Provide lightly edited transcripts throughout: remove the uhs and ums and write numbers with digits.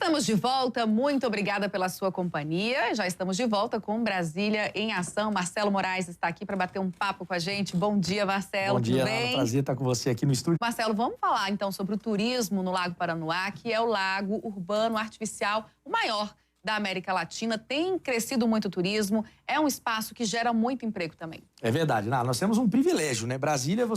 Estamos de volta, muito obrigada pela sua companhia. Já estamos de volta com Brasília em Ação. Marcelo Moraes está aqui para bater um papo com a gente. Bom dia, Marcelo. Bom dia, tudo bem? É um prazer estar com você aqui no estúdio. Marcelo, vamos falar então sobre o turismo no Lago Paranoá, que é o lago urbano artificial, o maior da América Latina. Tem crescido muito o turismo, é um espaço que gera muito emprego também. É verdade, nós temos um privilégio, né? Brasília,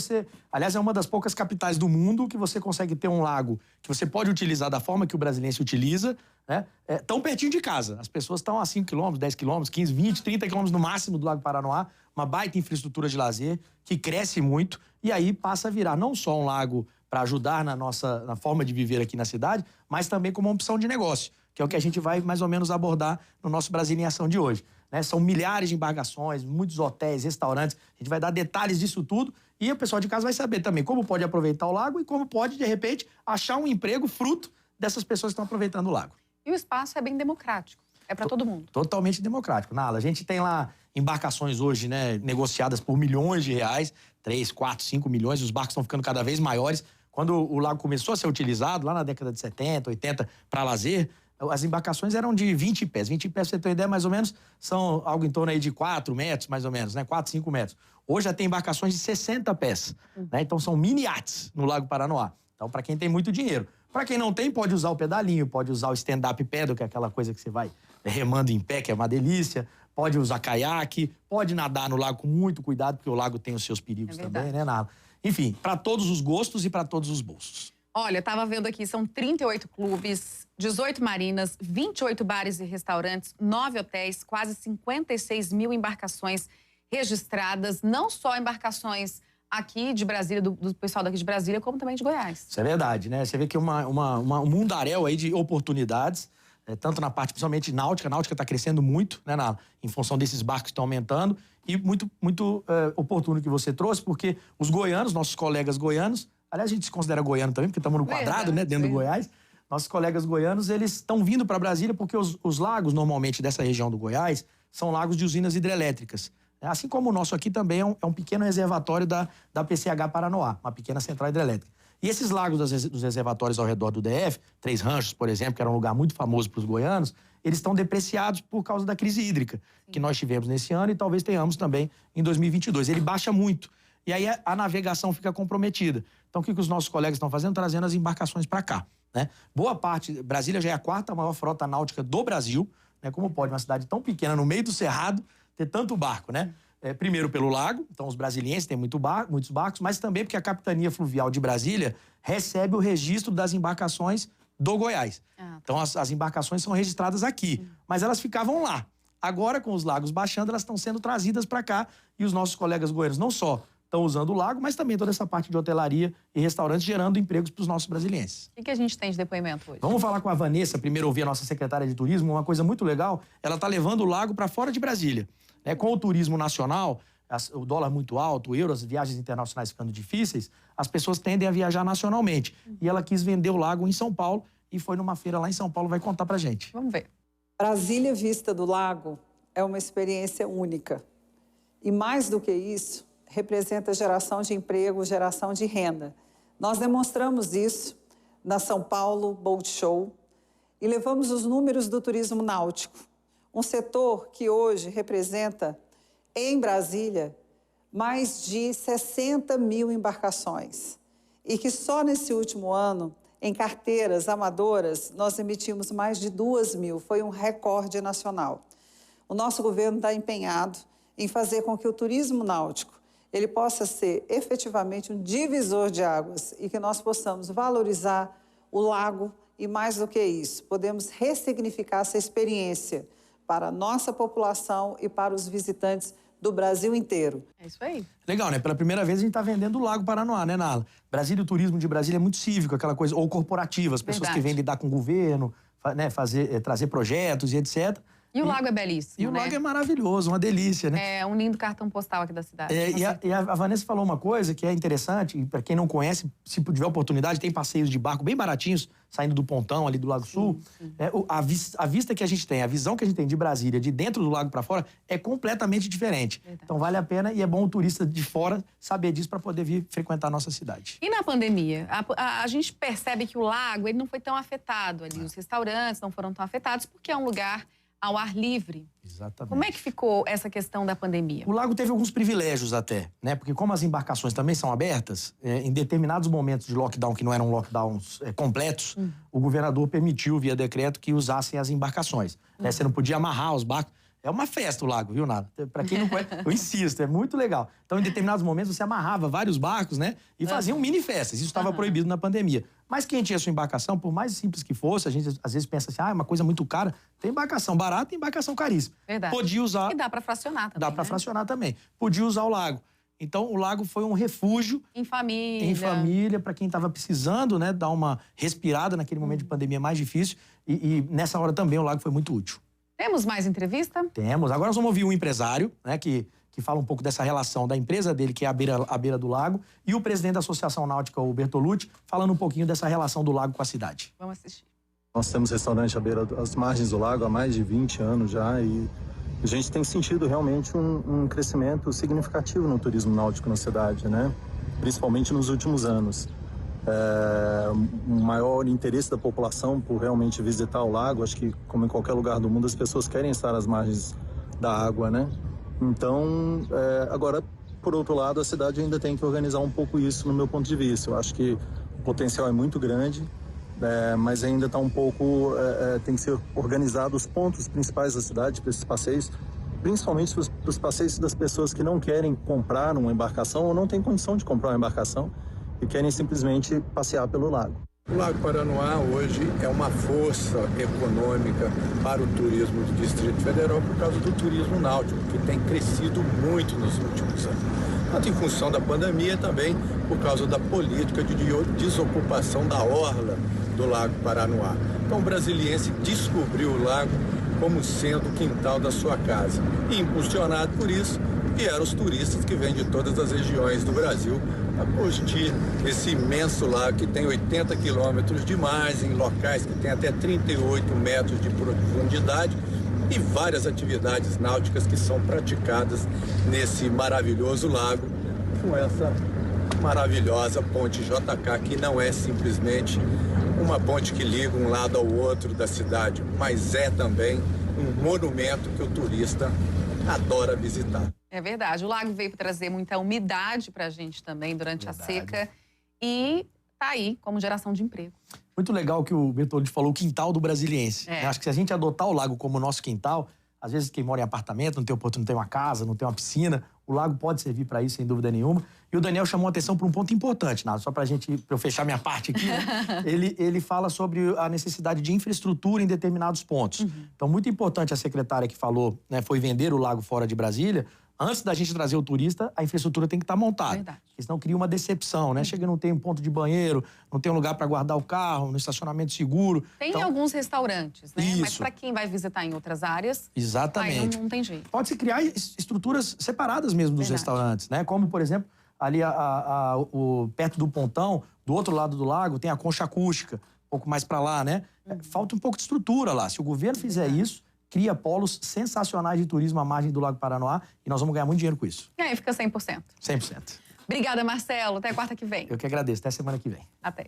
aliás, é uma das poucas capitais do mundo que você consegue ter um lago que você pode utilizar da forma que o brasiliense utiliza, né? Tão pertinho de casa. As pessoas estão a 5 quilômetros, 10 quilômetros, 15, 20, 30 quilômetros no máximo do Lago Paranoá, uma baita infraestrutura de lazer que cresce muito e aí passa a virar não só um lago para ajudar na forma de viver aqui na cidade, mas também como uma opção de negócio, que é o que a gente vai mais ou menos abordar no nosso Brasília em Ação de hoje. Né? São milhares de embarcações, muitos hotéis, restaurantes, a gente vai dar detalhes disso tudo e o pessoal de casa vai saber também como pode aproveitar o lago e como pode, de repente, achar um emprego fruto dessas pessoas que estão aproveitando o lago. E o espaço é bem democrático, é para todo mundo. Totalmente democrático. Nala, a gente tem lá embarcações hoje, né, negociadas por milhões de reais, 3, 4, 5 milhões, os barcos estão ficando cada vez maiores. Quando o lago começou a ser utilizado, lá na década de 70, 80, para lazer, as embarcações eram de 20 pés. 20 pés, pra você ter uma ideia, mais ou menos, são algo em torno aí de 4 metros, mais ou menos, né? 4, 5 metros. Hoje já tem embarcações de 60 pés, né? Então são mini iates no Lago Paranoá. Então, para quem tem muito dinheiro. Para quem não tem, pode usar o pedalinho, pode usar o stand-up paddle, que é aquela coisa que você vai remando em pé, que é uma delícia. Pode usar caiaque, pode nadar no lago com muito cuidado, porque o lago tem os seus perigos também, né, Nala? Enfim, para todos os gostos e para todos os bolsos. Olha, eu tava vendo aqui, são 38 clubes, 18 marinas, 28 bares e restaurantes, 9 hotéis, quase 56 mil embarcações registradas, não só embarcações aqui de Brasília, do pessoal daqui de Brasília, como também de Goiás. Isso é verdade, né? Você vê que é um mundaréu aí de oportunidades, tanto na parte, principalmente náutica. A náutica está crescendo muito, né, em função desses barcos que estão aumentando. E muito oportuno que você trouxe, porque os goianos, nossos colegas goianos, aliás, a gente se considera goiano também, porque estamos no quadrado, né, dentro do Goiás. Nossos colegas goianos, eles estão vindo para Brasília porque os lagos, normalmente, dessa região do Goiás, são lagos de usinas hidrelétricas. Assim como o nosso aqui também é um pequeno reservatório da PCH Paranoá, uma pequena central hidrelétrica. E esses lagos dos reservatórios ao redor do DF, Três Ranchos, por exemplo, que era um lugar muito famoso para os goianos, eles estão depreciados por causa da crise hídrica que nós tivemos nesse ano e talvez tenhamos também em 2022. Ele baixa muito. E aí a navegação fica comprometida. Então, o que os nossos colegas estão fazendo? Trazendo as embarcações para cá, né? Boa parte, Brasília já é a 4ª maior frota náutica do Brasil, né? Como pode uma cidade tão pequena, no meio do cerrado, ter tanto barco, né? Primeiro pelo lago, então os brasilienses têm muitos barcos, mas também porque a Capitania Fluvial de Brasília recebe o registro das embarcações do Goiás. Então as embarcações são registradas aqui, mas elas ficavam lá. Agora, com os lagos baixando, elas estão sendo trazidas para cá e os nossos colegas goianos não só estão usando o lago, mas também toda essa parte de hotelaria e restaurantes gerando empregos para os nossos brasilienses. O que a gente tem de depoimento hoje? Vamos falar com a Vanessa, primeiro ouvir a nossa secretária de turismo, uma coisa muito legal, ela está levando o lago para fora de Brasília. Com o turismo nacional, o dólar muito alto, o euro, as viagens internacionais ficando difíceis, as pessoas tendem a viajar nacionalmente. E ela quis vender o lago em São Paulo e foi numa feira lá em São Paulo, vai contar pra gente. Vamos ver. Brasília Vista do Lago é uma experiência única. E mais do que isso, representa geração de emprego, geração de renda. Nós demonstramos isso na São Paulo Boat Show e levamos os números do turismo náutico. Um setor que hoje representa, em Brasília, mais de 60 mil embarcações. E que só nesse último ano, em carteiras amadoras, nós emitimos mais de 2 mil. Foi um recorde nacional. O nosso governo está empenhado em fazer com que o turismo náutico ele possa ser efetivamente um divisor de águas e que nós possamos valorizar o lago e, mais do que isso, podemos ressignificar essa experiência para a nossa população e para os visitantes do Brasil inteiro. É isso aí. Legal, né? Pela primeira vez a gente está vendendo o Lago Paranoá, né, Nala? Brasília, o turismo de Brasília é muito cívico, aquela coisa, ou corporativo, as pessoas que vêm lidar com o governo, né, trazer projetos e etc. E o lago é belíssimo, E o né? lago é maravilhoso, uma delícia, né? É um lindo cartão postal aqui da cidade. E a Vanessa falou uma coisa que é interessante, e para quem não conhece, se tiver oportunidade, tem passeios de barco bem baratinhos, saindo do pontão ali do Lago Sul. Sim. A vista que a gente tem, a visão que a gente tem de Brasília, de dentro do lago para fora, é completamente diferente. Verdade. Então vale a pena e é bom o turista de fora saber disso para poder vir frequentar a nossa cidade. E na pandemia, a gente percebe que o lago ele não foi tão afetado ali. Os restaurantes não foram tão afetados porque é um lugar ao ar livre. Exatamente. Como é que ficou essa questão da pandemia? O lago teve alguns privilégios até, né? Porque como as embarcações também são abertas, em determinados momentos de lockdown, que não eram lockdowns completos, o governador permitiu, via decreto, que usassem as embarcações. Né? Você não podia amarrar os barcos. É uma festa o lago, viu, Nada? Pra quem não conhece, eu insisto, é muito legal. Então, em determinados momentos, você amarrava vários barcos, né? E fazia mini festas. Isso estava proibido na pandemia. Mas quem tinha sua embarcação, por mais simples que fosse, a gente às vezes pensa assim, é uma coisa muito cara. Tem embarcação barata e embarcação caríssima. Verdade. Podia usar. E dá para fracionar também. Dá para fracionar também. Podia usar o lago. Então, o lago foi um refúgio Em família. em família, para quem estava precisando, né, dar uma respirada naquele momento de pandemia mais difícil. E nessa hora também o lago foi muito útil. Temos mais entrevista? Temos. Agora nós vamos ouvir um empresário, né, que fala um pouco dessa relação da empresa dele, que é a beira do lago, e o presidente da Associação Náutica, o Bertolucci, falando um pouquinho dessa relação do lago com a cidade. Vamos assistir. Nós temos restaurante à beira das margens do lago há mais de 20 anos já e a gente tem sentido realmente um crescimento significativo no turismo náutico na cidade, né? Principalmente nos últimos anos. Um maior interesse da população por realmente visitar o lago. Acho que, como em qualquer lugar do mundo, as pessoas querem estar às margens da água, né? Então, agora, por outro lado, a cidade ainda tem que organizar um pouco isso, no meu ponto de vista. Eu acho que o potencial é muito grande, mas ainda está um pouco... tem que ser organizado os pontos principais da cidade para esses passeios, principalmente para os passeios das pessoas que não querem comprar uma embarcação ou não têm condição de comprar uma embarcação e querem simplesmente passear pelo lago. O Lago Paranoá hoje é uma força econômica para o turismo do Distrito Federal por causa do turismo náutico, que tem crescido muito nos últimos anos. Tanto em função da pandemia, também por causa da política de desocupação da orla do Lago Paranoá. Então o brasiliense descobriu o lago como sendo o quintal da sua casa. E impulsionado por isso, vieram os turistas que vêm de todas as regiões do Brasil a curtir esse imenso lago que tem 80 quilômetros de margem, locais que tem até 38 metros de profundidade e várias atividades náuticas que são praticadas nesse maravilhoso lago com essa maravilhosa ponte JK, que não é simplesmente uma ponte que liga um lado ao outro da cidade, mas é também um monumento que o turista adora visitar. É verdade. O lago veio trazer muita umidade para a gente também durante a seca e tá aí como geração de emprego. Muito legal que o Bertolucci falou, o quintal do brasiliense. Acho que se a gente adotar o lago como nosso quintal, às vezes quem mora em apartamento, não tem oportunidade, não tem uma casa, não tem uma piscina, o lago pode servir para isso, sem dúvida nenhuma. E o Daniel chamou a atenção para um ponto importante, Nada, só para eu fechar minha parte aqui, né? ele fala sobre a necessidade de infraestrutura em determinados pontos. Então, muito importante a secretária que falou, né, foi vender o lago fora de Brasília. Antes da gente trazer o turista, a infraestrutura tem que estar montada. Verdade. Porque senão cria uma decepção, né? Chega, não tem um ponto de banheiro, não tem um lugar para guardar o carro, no estacionamento seguro. Tem então, alguns restaurantes, né? Isso. Mas para quem vai visitar em outras áreas, exatamente. aí não tem jeito. Pode-se criar estruturas separadas mesmo dos Verdade. restaurantes, né? Como, por exemplo, ali perto do pontão, do outro lado do lago, tem a concha acústica, um pouco mais para lá, né? Falta um pouco de estrutura lá. Se o governo fizer isso, cria polos sensacionais de turismo à margem do Lago Paranoá e nós vamos ganhar muito dinheiro com isso. E aí fica 100%. 100%. Obrigada, Marcelo. Até quarta que vem. Eu que agradeço. Até semana que vem. Até.